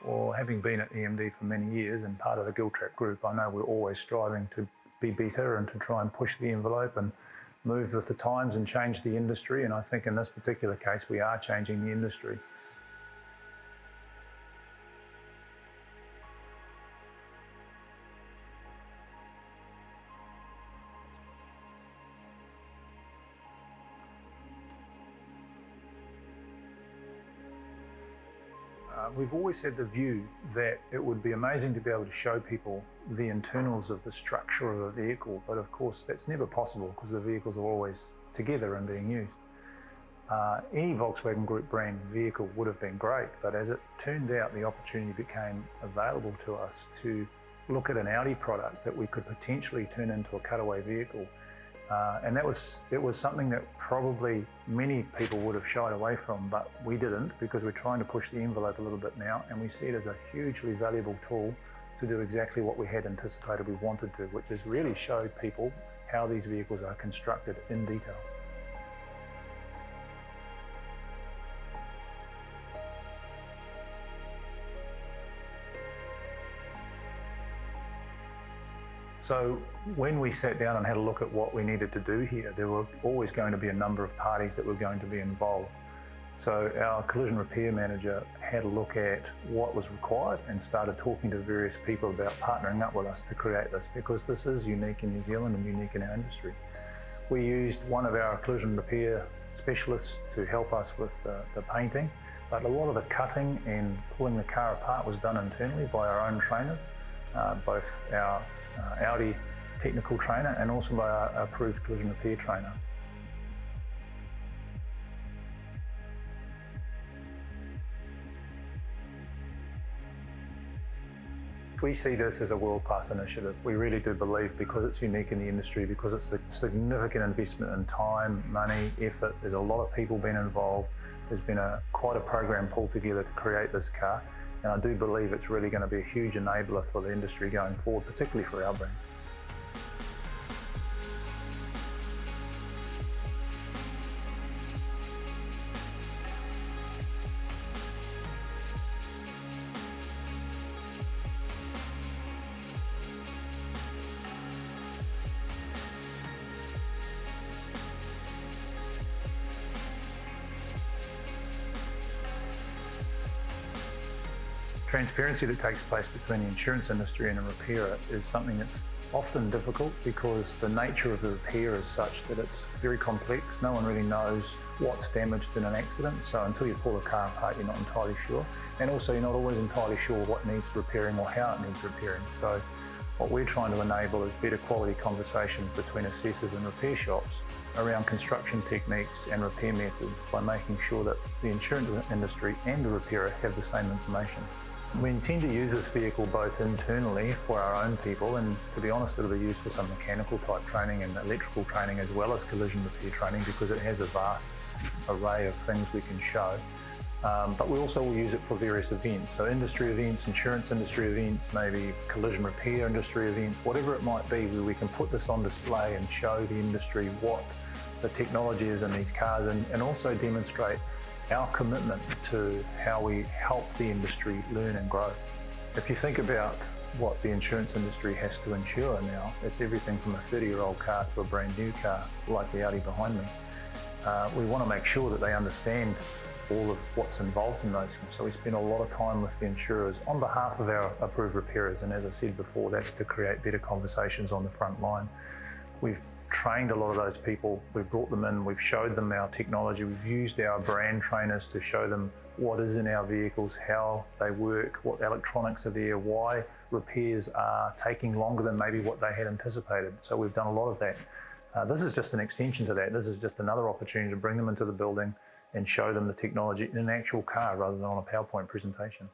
Well, having been at EMD for many years and part of the Giltrap group, I know we're always striving to be better and to try and push the envelope and move with the times and change the industry. And I think in this particular case, we are changing the industry. We've always had the view that it would be amazing to be able to show people the internals of the structure of a vehicle, but of course that's never possible because the vehicles are always together and being used. Any Volkswagen Group brand vehicle would have been great, but as it turned out, the opportunity became available to us to look at an Audi product that we could potentially turn into a cutaway vehicle. And it was something that probably many people would have shied away from, but we didn't, because we're trying to push the envelope a little bit now, and we see it as a hugely valuable tool to do exactly what we had anticipated we wanted to, which is really show people how these vehicles are constructed in detail. So when we sat down and had a look at what we needed to do here, there were always going to be a number of parties that were going to be involved. So our collision repair manager had a look at what was required and started talking to various people about partnering up with us to create this, because this is unique in New Zealand and unique in our industry. We used one of our collision repair specialists to help us with the painting, but a lot of the cutting and pulling the car apart was done internally by our own trainers, both our Audi technical trainer and also by our approved collision repair trainer. We see this as a world-class initiative. We really do believe, because it's unique in the industry, because it's a significant investment in time, money, effort. There's a lot of people been involved. There's been quite a program pulled together to create this car. And I do believe it's really going to be a huge enabler for the industry going forward, particularly for our brand. Transparency that takes place between the insurance industry and a repairer is something that's often difficult, because the nature of the repair is such that it's very complex. No one really knows what's damaged in an accident, so until you pull the car apart, you're not entirely sure. And also you're not always entirely sure what needs repairing or how it needs repairing. So what we're trying to enable is better quality conversations between assessors and repair shops around construction techniques and repair methods, by making sure that the insurance industry and the repairer have the same information. We intend to use this vehicle both internally for our own people, and to be honest, it'll be used for some mechanical type training and electrical training, as well as collision repair training, because it has a vast array of things we can show. But we also will use it for various events, so industry events, insurance industry events, maybe collision repair industry events, whatever it might be, where we can put this on display and show the industry what the technology is in these cars, and also demonstrate our commitment to how we help the industry learn and grow. If you think about what the insurance industry has to insure now, it's everything from a 30-year-old car to a brand new car, like the Audi behind me. We want to make sure that they understand all of what's involved in those things. So we spend a lot of time with the insurers on behalf of our approved repairers, and as I said before, that's to create better conversations on the front line. We've trained a lot of those people, we've brought them in, we've showed them our technology, we've used our brand trainers to show them what is in our vehicles, how they work, what electronics are there, why repairs are taking longer than maybe what they had anticipated. So we've done a lot of that. This is just an extension to that. This is just another opportunity to bring them into the building and show them the technology in an actual car rather than on a PowerPoint presentation.